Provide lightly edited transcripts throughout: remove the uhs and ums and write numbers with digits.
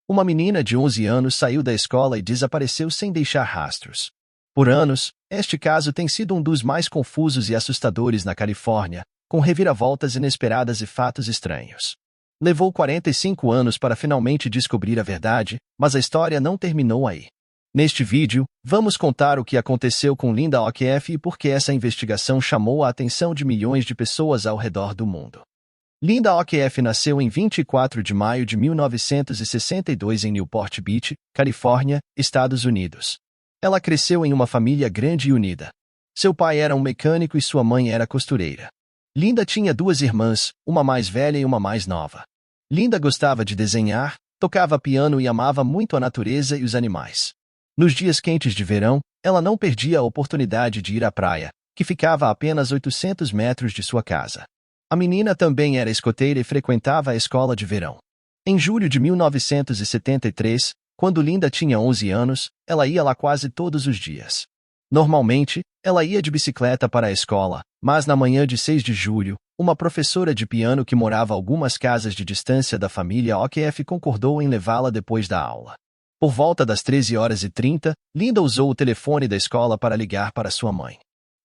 Uma menina de 11 anos saiu da escola e desapareceu sem deixar rastros. Por anos, este caso tem sido um dos mais confusos e assustadores na Califórnia, com reviravoltas inesperadas e fatos estranhos. Levou 45 anos para finalmente descobrir a verdade, mas a história não terminou aí. Neste vídeo, vamos contar o que aconteceu com Linda O'Keefe e por que essa investigação chamou a atenção de milhões de pessoas ao redor do mundo. Linda O'Keefe nasceu em 24 de maio de 1962 em Newport Beach, Califórnia, Estados Unidos. Ela cresceu em uma família grande e unida. Seu pai era um mecânico e sua mãe era costureira. Linda tinha duas irmãs, uma mais velha e uma mais nova. Linda gostava de desenhar, tocava piano e amava muito a natureza e os animais. Nos dias quentes de verão, ela não perdia a oportunidade de ir à praia, que ficava a apenas 800 metros de sua casa. A menina também era escoteira e frequentava a escola de verão. Em julho de 1973, quando Linda tinha 11 anos, ela ia lá quase todos os dias. Normalmente, ela ia de bicicleta para a escola, mas na manhã de 6 de julho, uma professora de piano que morava a algumas casas de distância da família O'Keefe concordou em levá-la depois da aula. Por volta das 13h30, Linda usou o telefone da escola para ligar para sua mãe.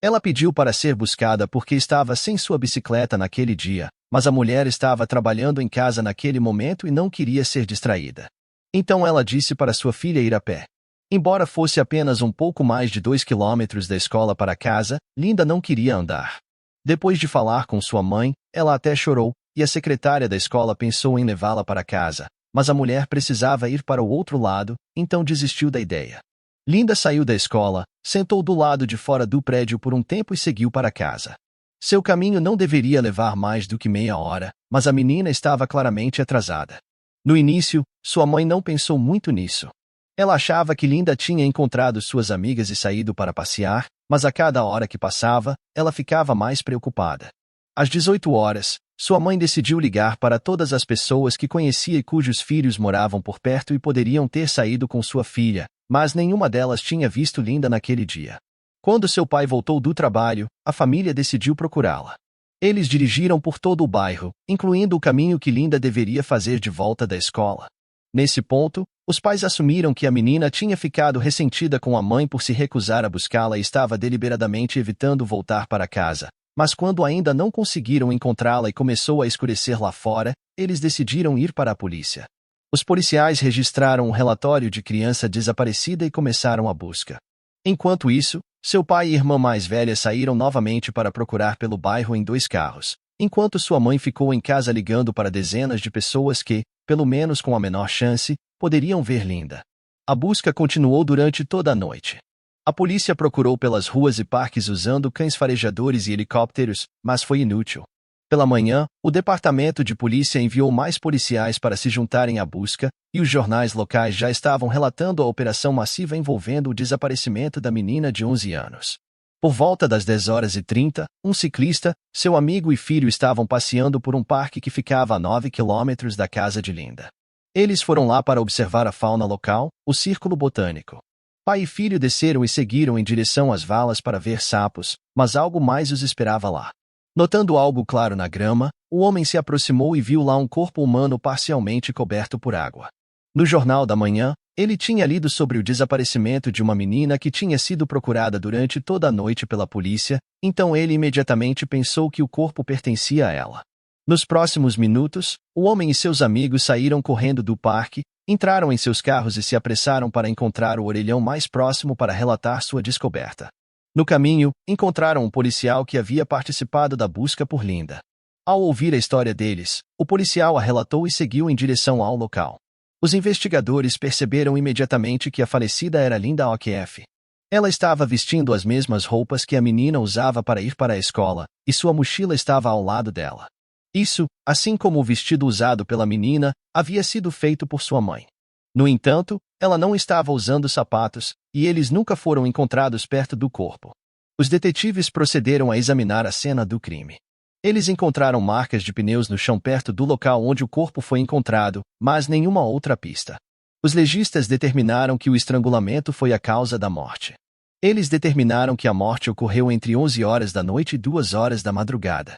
Ela pediu para ser buscada porque estava sem sua bicicleta naquele dia, mas a mulher estava trabalhando em casa naquele momento e não queria ser distraída. Então ela disse para sua filha ir a pé. Embora fosse apenas um pouco mais de 2 quilômetros da escola para casa, Linda não queria andar. Depois de falar com sua mãe, ela até chorou, e a secretária da escola pensou em levá-la para casa, mas a mulher precisava ir para o outro lado, então desistiu da ideia. Linda saiu da escola, sentou do lado de fora do prédio por um tempo e seguiu para casa. Seu caminho não deveria levar mais do que meia hora, mas a menina estava claramente atrasada. No início, sua mãe não pensou muito nisso. Ela achava que Linda tinha encontrado suas amigas e saído para passear, mas a cada hora que passava, ela ficava mais preocupada. Às 18 horas, sua mãe decidiu ligar para todas as pessoas que conhecia e cujos filhos moravam por perto e poderiam ter saído com sua filha, mas nenhuma delas tinha visto Linda naquele dia. Quando seu pai voltou do trabalho, a família decidiu procurá-la. Eles dirigiram por todo o bairro, incluindo o caminho que Linda deveria fazer de volta da escola. Nesse ponto, os pais assumiram que a menina tinha ficado ressentida com a mãe por se recusar a buscá-la e estava deliberadamente evitando voltar para casa. Mas quando ainda não conseguiram encontrá-la e começou a escurecer lá fora, eles decidiram ir para a polícia. Os policiais registraram um relatório de criança desaparecida e começaram a busca. Enquanto isso, seu pai e irmã mais velha saíram novamente para procurar pelo bairro em 2 carros, enquanto sua mãe ficou em casa ligando para dezenas de pessoas que, pelo menos com a menor chance, poderiam ver Linda. A busca continuou durante toda a noite. A polícia procurou pelas ruas e parques usando cães farejadores e helicópteros, mas foi inútil. Pela manhã, o departamento de polícia enviou mais policiais para se juntarem à busca, e os jornais locais já estavam relatando a operação massiva envolvendo o desaparecimento da menina de 11 anos. Por volta das 10h30, um ciclista, seu amigo e filho estavam passeando por um parque que ficava a 9 quilômetros da casa de Linda. Eles foram lá para observar a fauna local, o círculo botânico. Pai e filho desceram e seguiram em direção às valas para ver sapos, mas algo mais os esperava lá. Notando algo claro na grama, o homem se aproximou e viu lá um corpo humano parcialmente coberto por água. No jornal da manhã, ele tinha lido sobre o desaparecimento de uma menina que tinha sido procurada durante toda a noite pela polícia, então ele imediatamente pensou que o corpo pertencia a ela. Nos próximos minutos, o homem e seus amigos saíram correndo do parque, entraram em seus carros e se apressaram para encontrar o orelhão mais próximo para relatar sua descoberta. No caminho, encontraram um policial que havia participado da busca por Linda. Ao ouvir a história deles, o policial a relatou e seguiu em direção ao local. Os investigadores perceberam imediatamente que a falecida era Linda O'Keefe. Ela estava vestindo as mesmas roupas que a menina usava para ir para a escola, e sua mochila estava ao lado dela. Isso, assim como o vestido usado pela menina, havia sido feito por sua mãe. No entanto, ela não estava usando sapatos, e eles nunca foram encontrados perto do corpo. Os detetives procederam a examinar a cena do crime. Eles encontraram marcas de pneus no chão perto do local onde o corpo foi encontrado, mas nenhuma outra pista. Os legistas determinaram que o estrangulamento foi a causa da morte. Eles determinaram que a morte ocorreu entre 11 horas da noite e 2 horas da madrugada.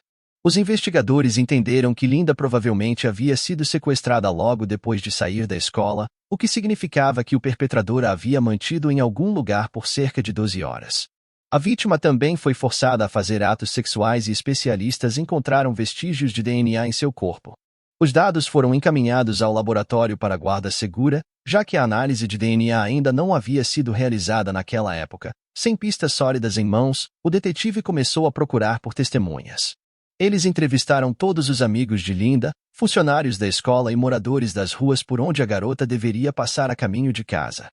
Os investigadores entenderam que Linda provavelmente havia sido sequestrada logo depois de sair da escola, o que significava que o perpetrador a havia mantido em algum lugar por cerca de 12 horas. A vítima também foi forçada a fazer atos sexuais e especialistas encontraram vestígios de DNA em seu corpo. Os dados foram encaminhados ao laboratório para guarda segura, já que a análise de DNA ainda não havia sido realizada naquela época. Sem pistas sólidas em mãos, o detetive começou a procurar por testemunhas. Eles entrevistaram todos os amigos de Linda, funcionários da escola e moradores das ruas por onde a garota deveria passar a caminho de casa.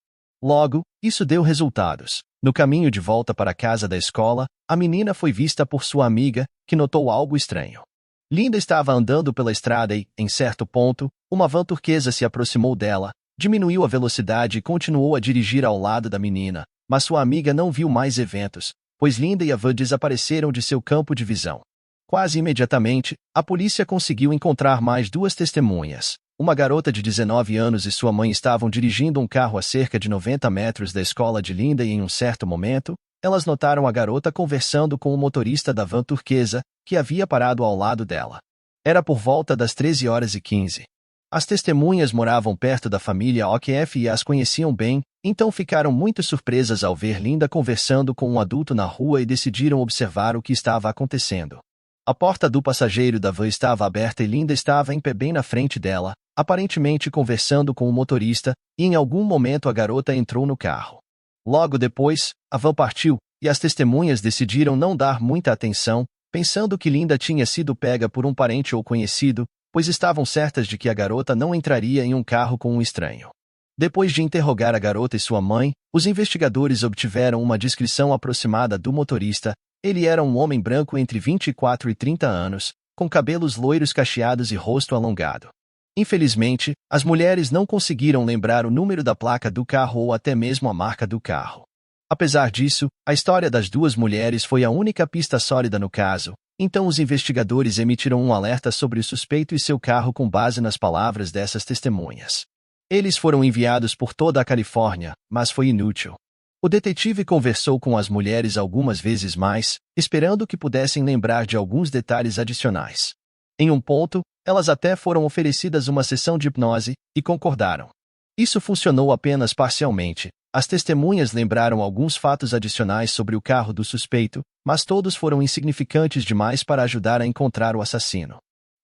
Logo, isso deu resultados. No caminho de volta para a casa da escola, a menina foi vista por sua amiga, que notou algo estranho. Linda estava andando pela estrada e, em certo ponto, uma van turquesa se aproximou dela, diminuiu a velocidade e continuou a dirigir ao lado da menina, mas sua amiga não viu mais eventos, pois Linda e a van desapareceram de seu campo de visão. Quase imediatamente, a polícia conseguiu encontrar mais duas testemunhas. Uma garota de 19 anos e sua mãe estavam dirigindo um carro a cerca de 90 metros da escola de Linda e em um certo momento, elas notaram a garota conversando com o motorista da van turquesa, que havia parado ao lado dela. Era por volta das 13h15. As testemunhas moravam perto da família OKF e as conheciam bem, então ficaram muito surpresas ao ver Linda conversando com um adulto na rua e decidiram observar o que estava acontecendo. A porta do passageiro da van estava aberta e Linda estava em pé bem na frente dela, aparentemente conversando com o motorista, e em algum momento a garota entrou no carro. Logo depois, a van partiu, e as testemunhas decidiram não dar muita atenção, pensando que Linda tinha sido pega por um parente ou conhecido, pois estavam certas de que a garota não entraria em um carro com um estranho. Depois de interrogar a garota e sua mãe, os investigadores obtiveram uma descrição aproximada do motorista. Ele era um homem branco entre 24 e 30 anos, com cabelos loiros cacheados e rosto alongado. Infelizmente, as mulheres não conseguiram lembrar o número da placa do carro ou até mesmo a marca do carro. Apesar disso, a história das duas mulheres foi a única pista sólida no caso, então os investigadores emitiram um alerta sobre o suspeito e seu carro com base nas palavras dessas testemunhas. Eles foram enviados por toda a Califórnia, mas foi inútil. O detetive conversou com as mulheres algumas vezes mais, esperando que pudessem lembrar de alguns detalhes adicionais. Em um ponto, elas até foram oferecidas uma sessão de hipnose, e concordaram. Isso funcionou apenas parcialmente. As testemunhas lembraram alguns fatos adicionais sobre o carro do suspeito, mas todos foram insignificantes demais para ajudar a encontrar o assassino.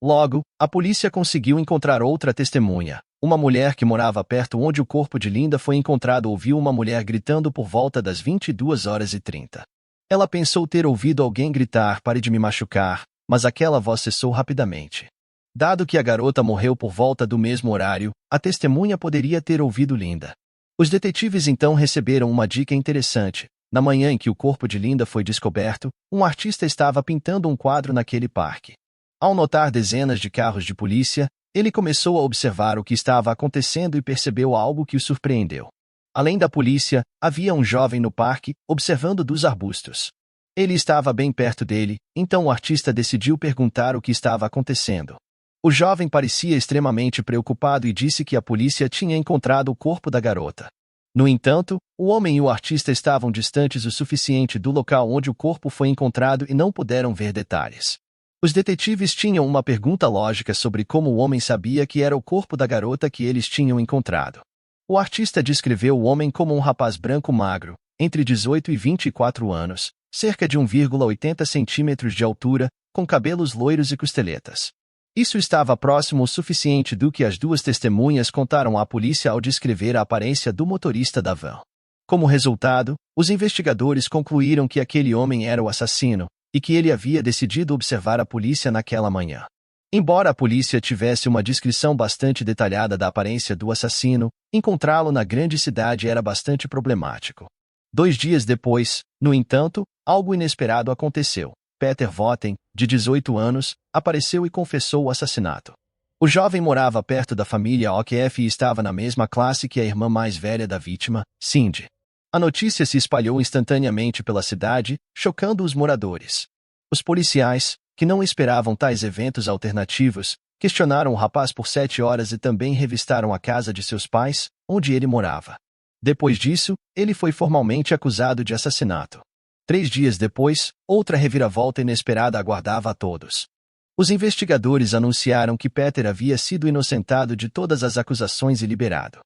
Logo, a polícia conseguiu encontrar outra testemunha. Uma mulher que morava perto onde o corpo de Linda foi encontrado ouviu uma mulher gritando por volta das 22h30. Ela pensou ter ouvido alguém gritar "pare de me machucar", mas aquela voz cessou rapidamente. Dado que a garota morreu por volta do mesmo horário, a testemunha poderia ter ouvido Linda. Os detetives então receberam uma dica interessante. Na manhã em que o corpo de Linda foi descoberto, um artista estava pintando um quadro naquele parque. Ao notar dezenas de carros de polícia, ele começou a observar o que estava acontecendo e percebeu algo que o surpreendeu. Além da polícia, havia um jovem no parque, observando dos arbustos. Ele estava bem perto dele, então o artista decidiu perguntar o que estava acontecendo. O jovem parecia extremamente preocupado e disse que a polícia tinha encontrado o corpo da garota. No entanto, o homem e o artista estavam distantes o suficiente do local onde o corpo foi encontrado e não puderam ver detalhes. Os detetives tinham uma pergunta lógica sobre como o homem sabia que era o corpo da garota que eles tinham encontrado. O artista descreveu o homem como um rapaz branco magro, entre 18 e 24 anos, cerca de 1,80 centímetros de altura, com cabelos loiros e costeletas. Isso estava próximo o suficiente do que as duas testemunhas contaram à polícia ao descrever a aparência do motorista da van. Como resultado, os investigadores concluíram que aquele homem era o assassino, e que ele havia decidido observar a polícia naquela manhã. Embora a polícia tivesse uma descrição bastante detalhada da aparência do assassino, encontrá-lo na grande cidade era bastante problemático. 2 dias depois, no entanto, algo inesperado aconteceu. Peter Voten, de 18 anos, apareceu e confessou o assassinato. O jovem morava perto da família OKF e estava na mesma classe que a irmã mais velha da vítima, Cindy. A notícia se espalhou instantaneamente pela cidade, chocando os moradores. Os policiais, que não esperavam tais eventos alternativos, questionaram o rapaz por 7 horas e também revistaram a casa de seus pais, onde ele morava. Depois disso, ele foi formalmente acusado de assassinato. 3 dias depois, outra reviravolta inesperada aguardava a todos. Os investigadores anunciaram que Peter havia sido inocentado de todas as acusações e liberado.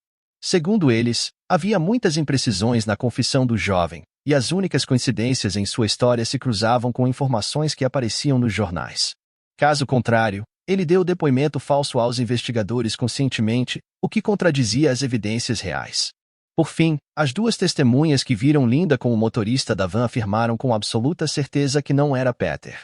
Segundo eles, havia muitas imprecisões na confissão do jovem, e as únicas coincidências em sua história se cruzavam com informações que apareciam nos jornais. Caso contrário, ele deu depoimento falso aos investigadores conscientemente, o que contradizia as evidências reais. Por fim, as duas testemunhas que viram Linda com o motorista da van afirmaram com absoluta certeza que não era Peter.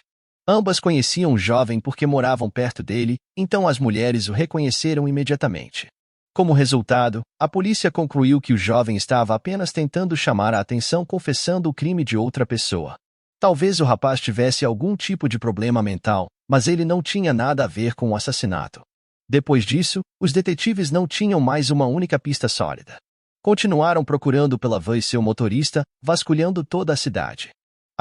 Ambas conheciam o jovem porque moravam perto dele, então as mulheres o reconheceram imediatamente. Como resultado, a polícia concluiu que o jovem estava apenas tentando chamar a atenção confessando o crime de outra pessoa. Talvez o rapaz tivesse algum tipo de problema mental, mas ele não tinha nada a ver com o assassinato. Depois disso, os detetives não tinham mais uma única pista sólida. Continuaram procurando pela van e seu motorista, vasculhando toda a cidade.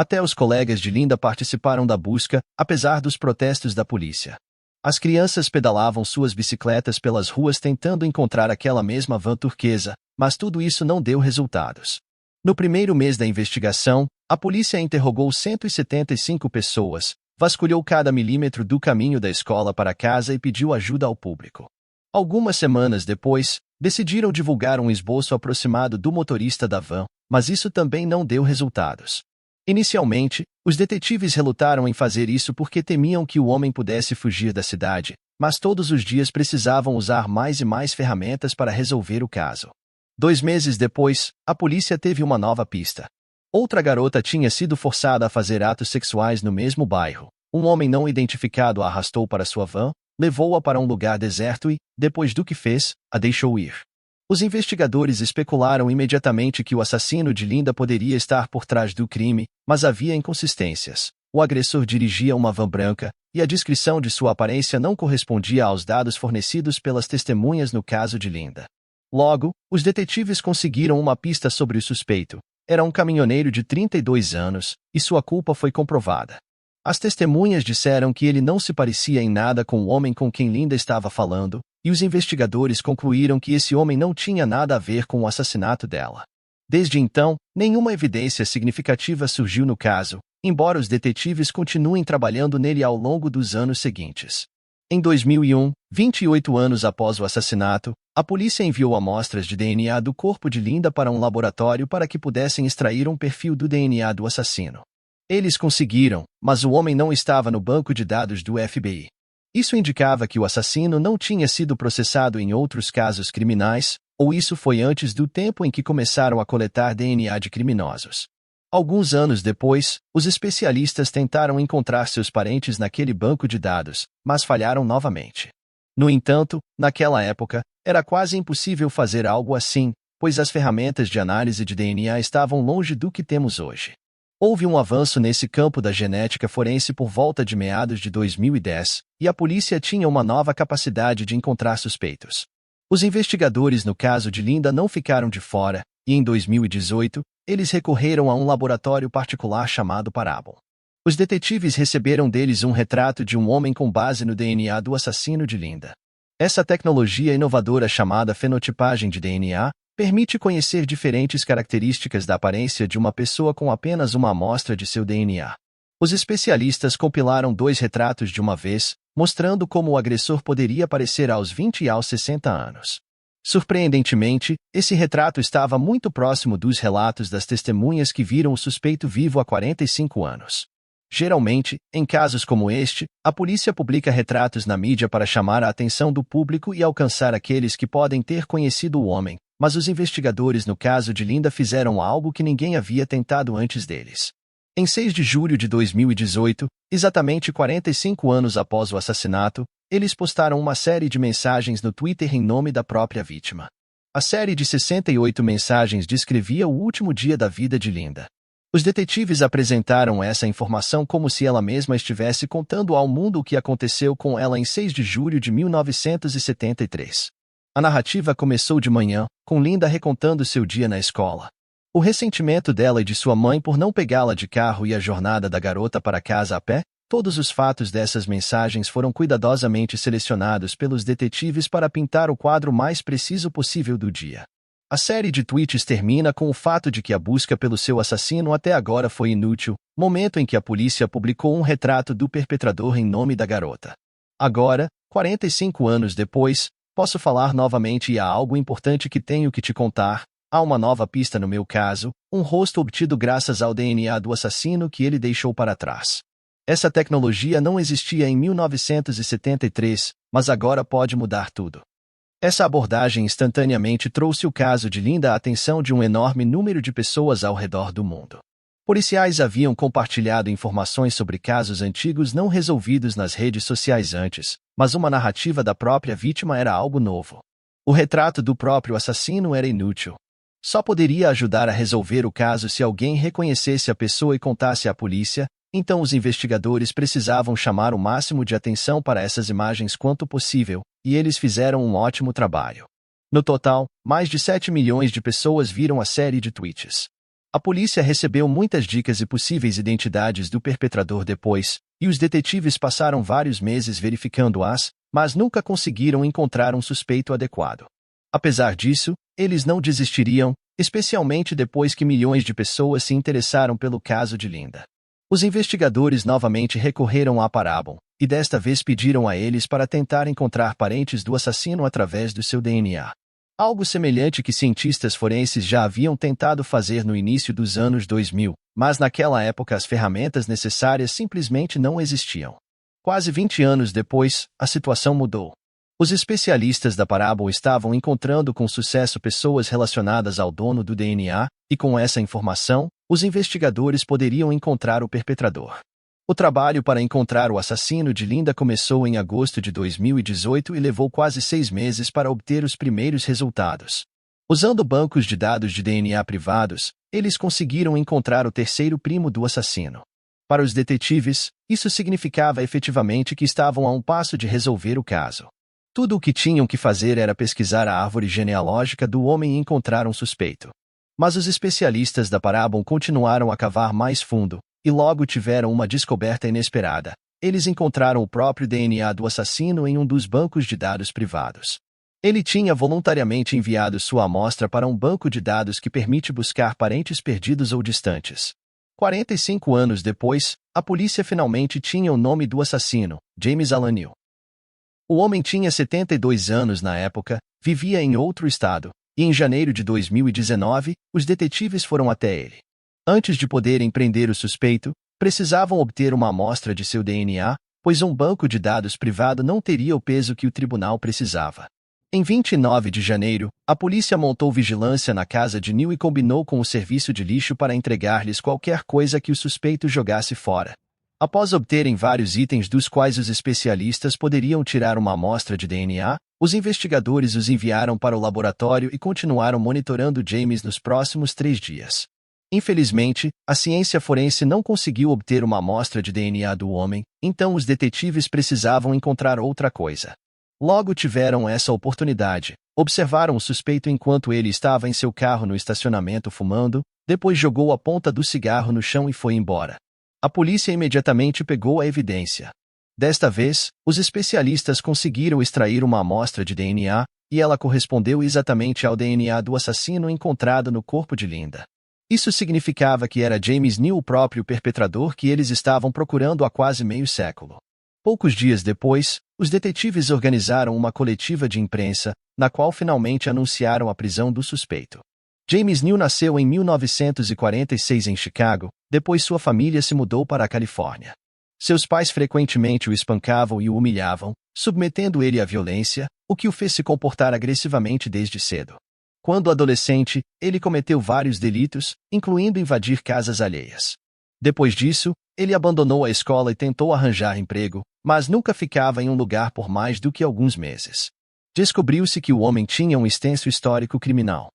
Até os colegas de Linda participaram da busca, apesar dos protestos da polícia. As crianças pedalavam suas bicicletas pelas ruas tentando encontrar aquela mesma van turquesa, mas tudo isso não deu resultados. No primeiro mês da investigação, a polícia interrogou 175 pessoas, vasculhou cada milímetro do caminho da escola para casa e pediu ajuda ao público. Algumas semanas depois, decidiram divulgar um esboço aproximado do motorista da van, mas isso também não deu resultados. Inicialmente, os detetives relutaram em fazer isso porque temiam que o homem pudesse fugir da cidade, mas todos os dias precisavam usar mais e mais ferramentas para resolver o caso. 2 meses depois, a polícia teve uma nova pista. Outra garota tinha sido forçada a fazer atos sexuais no mesmo bairro. Um homem não identificado a arrastou para sua van, levou-a para um lugar deserto e, depois do que fez, a deixou ir. Os investigadores especularam imediatamente que o assassino de Linda poderia estar por trás do crime, mas havia inconsistências. O agressor dirigia uma van branca, e a descrição de sua aparência não correspondia aos dados fornecidos pelas testemunhas no caso de Linda. Logo, os detetives conseguiram uma pista sobre o suspeito. Era um caminhoneiro de 32 anos, e sua culpa foi comprovada. As testemunhas disseram que ele não se parecia em nada com o homem com quem Linda estava falando, e os investigadores concluíram que esse homem não tinha nada a ver com o assassinato dela. Desde então, nenhuma evidência significativa surgiu no caso, embora os detetives continuem trabalhando nele ao longo dos anos seguintes. Em 2001, 28 anos após o assassinato, a polícia enviou amostras de DNA do corpo de Linda para um laboratório para que pudessem extrair um perfil do DNA do assassino. Eles conseguiram, mas o homem não estava no banco de dados do FBI. Isso indicava que o assassino não tinha sido processado em outros casos criminais, ou isso foi antes do tempo em que começaram a coletar DNA de criminosos. Alguns anos depois, os especialistas tentaram encontrar seus parentes naquele banco de dados, mas falharam novamente. No entanto, naquela época, era quase impossível fazer algo assim, pois as ferramentas de análise de DNA estavam longe do que temos hoje. Houve um avanço nesse campo da genética forense por volta de meados de 2010, e a polícia tinha uma nova capacidade de encontrar suspeitos. Os investigadores no caso de Linda não ficaram de fora, e em 2018, eles recorreram a um laboratório particular chamado Parabon. Os detetives receberam deles um retrato de um homem com base no DNA do assassino de Linda. Essa tecnologia inovadora chamada fenotipagem de DNA permite conhecer diferentes características da aparência de uma pessoa com apenas uma amostra de seu DNA. Os especialistas compilaram 2 retratos de uma vez, mostrando como o agressor poderia parecer aos 20 e aos 60 anos. Surpreendentemente, esse retrato estava muito próximo dos relatos das testemunhas que viram o suspeito vivo há 45 anos. Geralmente, em casos como este, a polícia publica retratos na mídia para chamar a atenção do público e alcançar aqueles que podem ter conhecido o homem, mas os investigadores no caso de Linda fizeram algo que ninguém havia tentado antes deles. Em 6 de julho de 2018, exatamente 45 anos após o assassinato, eles postaram uma série de mensagens no Twitter em nome da própria vítima. A série de 68 mensagens descrevia o último dia da vida de Linda. Os detetives apresentaram essa informação como se ela mesma estivesse contando ao mundo o que aconteceu com ela em 6 de julho de 1973. A narrativa começou de manhã, com Linda recontando seu dia na escola. O ressentimento dela e de sua mãe por não pegá-la de carro e a jornada da garota para casa a pé, todos os fatos dessas mensagens foram cuidadosamente selecionados pelos detetives para pintar o quadro mais preciso possível do dia. A série de tweets termina com o fato de que a busca pelo seu assassino até agora foi inútil, momento em que a polícia publicou um retrato do perpetrador em nome da garota. Agora, 45 anos depois, posso falar novamente e há algo importante que tenho que te contar. Há uma nova pista no meu caso, um rosto obtido graças ao DNA do assassino que ele deixou para trás. Essa tecnologia não existia em 1973, mas agora pode mudar tudo. Essa abordagem instantaneamente trouxe o caso de Linda à atenção de um enorme número de pessoas ao redor do mundo. Policiais haviam compartilhado informações sobre casos antigos não resolvidos nas redes sociais antes, mas uma narrativa da própria vítima era algo novo. O retrato do próprio assassino era inútil. Só poderia ajudar a resolver o caso se alguém reconhecesse a pessoa e contasse à polícia, então os investigadores precisavam chamar o máximo de atenção para essas imagens quanto possível, e eles fizeram um ótimo trabalho. No total, mais de 7 milhões de pessoas viram a série de tweets. A polícia recebeu muitas dicas e possíveis identidades do perpetrador depois, e os detetives passaram vários meses verificando-as, mas nunca conseguiram encontrar um suspeito adequado. Apesar disso, eles não desistiriam, especialmente depois que milhões de pessoas se interessaram pelo caso de Linda. Os investigadores novamente recorreram à Parabon, e desta vez pediram a eles para tentar encontrar parentes do assassino através do seu DNA. Algo semelhante que cientistas forenses já haviam tentado fazer no início dos anos 2000, mas naquela época as ferramentas necessárias simplesmente não existiam. Quase 20 anos depois, a situação mudou. Os especialistas da Parabon estavam encontrando com sucesso pessoas relacionadas ao dono do DNA, e com essa informação, os investigadores poderiam encontrar o perpetrador. O trabalho para encontrar o assassino de Linda começou em agosto de 2018 e levou quase 6 meses para obter os primeiros resultados. Usando bancos de dados de DNA privados, eles conseguiram encontrar o terceiro primo do assassino. Para os detetives, isso significava efetivamente que estavam a um passo de resolver o caso. Tudo o que tinham que fazer era pesquisar a árvore genealógica do homem e encontrar um suspeito. Mas os especialistas da Parabon continuaram a cavar mais fundo, e logo tiveram uma descoberta inesperada. Eles encontraram o próprio DNA do assassino em um dos bancos de dados privados. Ele tinha voluntariamente enviado sua amostra para um banco de dados que permite buscar parentes perdidos ou distantes. 45 anos depois, a polícia finalmente tinha o nome do assassino, James Alan Neal. O homem tinha 72 anos na época, vivia em outro estado, e em janeiro de 2019, os detetives foram até ele. Antes de poderem prender o suspeito, precisavam obter uma amostra de seu DNA, pois um banco de dados privado não teria o peso que o tribunal precisava. Em 29 de janeiro, a polícia montou vigilância na casa de Neal e combinou com o serviço de lixo para entregar-lhes qualquer coisa que o suspeito jogasse fora. Após obterem vários itens dos quais os especialistas poderiam tirar uma amostra de DNA, os investigadores os enviaram para o laboratório e continuaram monitorando James nos próximos 3 dias. Infelizmente, a ciência forense não conseguiu obter uma amostra de DNA do homem, então os detetives precisavam encontrar outra coisa. Logo tiveram essa oportunidade, observaram o suspeito enquanto ele estava em seu carro no estacionamento fumando, depois jogou a ponta do cigarro no chão e foi embora. A polícia imediatamente pegou a evidência. Desta vez, os especialistas conseguiram extrair uma amostra de DNA, e ela correspondeu exatamente ao DNA do assassino encontrado no corpo de Linda. Isso significava que era James Neal o próprio perpetrador que eles estavam procurando há quase meio século. Poucos dias depois, os detetives organizaram uma coletiva de imprensa, na qual finalmente anunciaram a prisão do suspeito. James Neal nasceu em 1946 em Chicago, depois sua família se mudou para a Califórnia. Seus pais frequentemente o espancavam e o humilhavam, submetendo ele à violência, o que o fez se comportar agressivamente desde cedo. Quando adolescente, ele cometeu vários delitos, incluindo invadir casas alheias. Depois disso, ele abandonou a escola e tentou arranjar emprego, mas nunca ficava em um lugar por mais do que alguns meses. Descobriu-se que o homem tinha um extenso histórico criminal.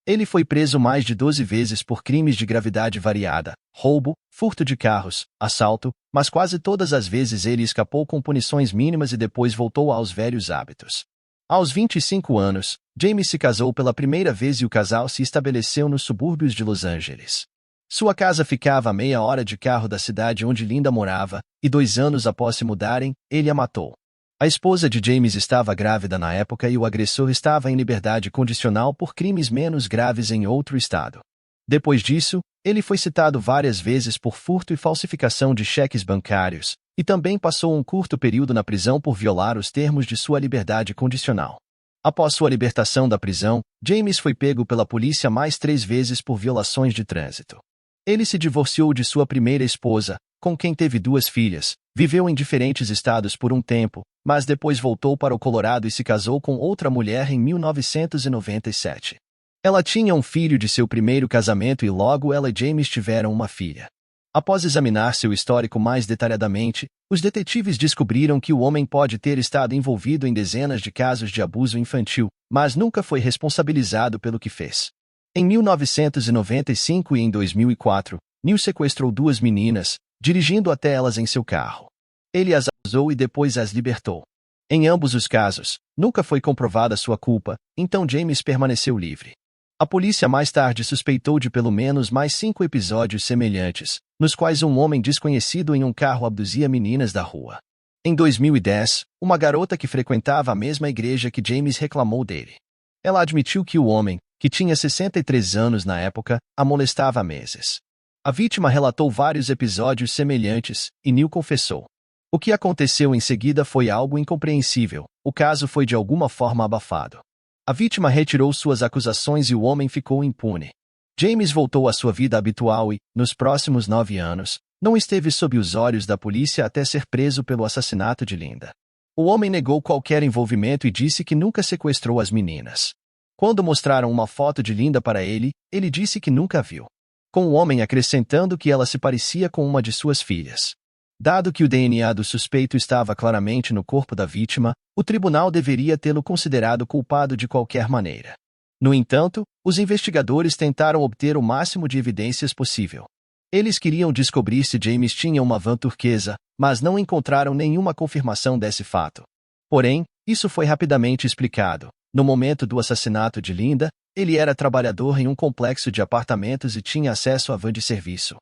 Ele foi preso mais de 12 vezes por crimes de gravidade variada, roubo, furto de carros, assalto, mas quase todas as vezes ele escapou com punições mínimas e depois voltou aos velhos hábitos. Aos 25 anos, James se casou pela primeira vez e o casal se estabeleceu nos subúrbios de Los Angeles. Sua casa ficava a meia hora de carro da cidade onde Linda morava, e 2 anos após se mudarem, ele a matou. A esposa de James estava grávida na época e o agressor estava em liberdade condicional por crimes menos graves em outro estado. Depois disso, ele foi citado várias vezes por furto e falsificação de cheques bancários, e também passou um curto período na prisão por violar os termos de sua liberdade condicional. Após sua libertação da prisão, James foi pego pela polícia mais 3 vezes por violações de trânsito. Ele se divorciou de sua primeira esposa, com quem teve 2 filhas, viveu em diferentes estados por um tempo, mas depois voltou para o Colorado e se casou com outra mulher em 1997. Ela tinha um filho de seu primeiro casamento e logo ela e James tiveram uma filha. Após examinar seu histórico mais detalhadamente, os detetives descobriram que o homem pode ter estado envolvido em dezenas de casos de abuso infantil, mas nunca foi responsabilizado pelo que fez. Em 1995 e em 2004, Neil sequestrou 2 meninas, dirigindo até elas em seu carro. Ele as abusou e depois as libertou. Em ambos os casos, nunca foi comprovada sua culpa, então James permaneceu livre. A polícia mais tarde suspeitou de pelo menos mais 5 episódios semelhantes, nos quais um homem desconhecido em um carro abduzia meninas da rua. Em 2010, uma garota que frequentava a mesma igreja que James reclamou dele. Ela admitiu que o homem, que tinha 63 anos na época, a molestava há meses. A vítima relatou vários episódios semelhantes, e Neil confessou. O que aconteceu em seguida foi algo incompreensível, o caso foi de alguma forma abafado. A vítima retirou suas acusações e o homem ficou impune. James voltou à sua vida habitual e, nos próximos 9 anos, não esteve sob os olhos da polícia até ser preso pelo assassinato de Linda. O homem negou qualquer envolvimento e disse que nunca sequestrou as meninas. Quando mostraram uma foto de Linda para ele, ele disse que nunca a viu. Com o homem acrescentando que ela se parecia com uma de suas filhas. Dado que o DNA do suspeito estava claramente no corpo da vítima, o tribunal deveria tê-lo considerado culpado de qualquer maneira. No entanto, os investigadores tentaram obter o máximo de evidências possível. Eles queriam descobrir se James tinha uma van turquesa, mas não encontraram nenhuma confirmação desse fato. Porém, isso foi rapidamente explicado. No momento do assassinato de Linda, ele era trabalhador em um complexo de apartamentos e tinha acesso à van de serviço.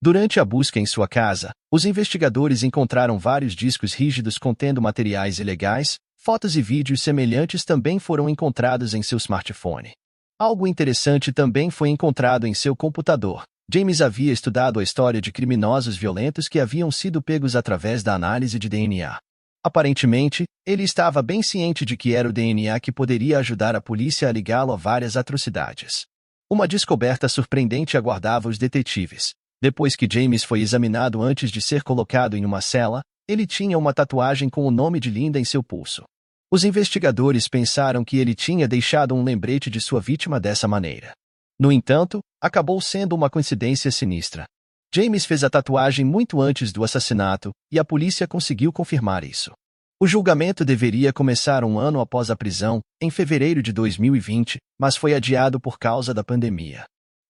Durante a busca em sua casa, os investigadores encontraram vários discos rígidos contendo materiais ilegais, fotos e vídeos semelhantes também foram encontrados em seu smartphone. Algo interessante também foi encontrado em seu computador. James havia estudado a história de criminosos violentos que haviam sido pegos através da análise de DNA. Aparentemente, ele estava bem ciente de que era o DNA que poderia ajudar a polícia a ligá-lo a várias atrocidades. Uma descoberta surpreendente aguardava os detetives. Depois que James foi examinado antes de ser colocado em uma cela, ele tinha uma tatuagem com o nome de Linda em seu pulso. Os investigadores pensaram que ele tinha deixado um lembrete de sua vítima dessa maneira. No entanto, acabou sendo uma coincidência sinistra. James fez a tatuagem muito antes do assassinato, e a polícia conseguiu confirmar isso. O julgamento deveria começar 1 ano após a prisão, em fevereiro de 2020, mas foi adiado por causa da pandemia.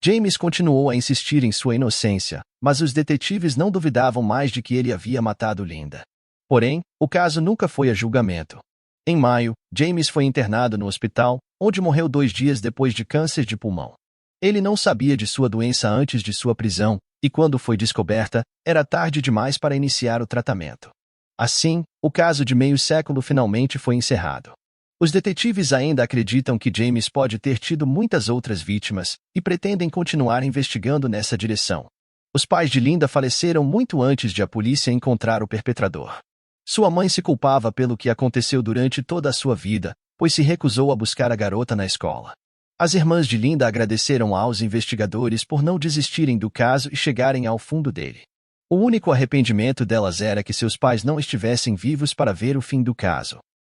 James continuou a insistir em sua inocência, mas os detetives não duvidavam mais de que ele havia matado Linda. Porém, o caso nunca foi a julgamento. Em maio, James foi internado no hospital, onde morreu 2 dias depois de câncer de pulmão. Ele não sabia de sua doença antes de sua prisão, e quando foi descoberta, era tarde demais para iniciar o tratamento. Assim, o caso de meio século finalmente foi encerrado. Os detetives ainda acreditam que James pode ter tido muitas outras vítimas, e pretendem continuar investigando nessa direção. Os pais de Linda faleceram muito antes de a polícia encontrar o perpetrador. Sua mãe se culpava pelo que aconteceu durante toda a sua vida, pois se recusou a buscar a garota na escola. As irmãs de Linda agradeceram aos investigadores por não desistirem do caso e chegarem ao fundo dele. O único arrependimento delas era que seus pais não estivessem vivos para ver o fim do caso.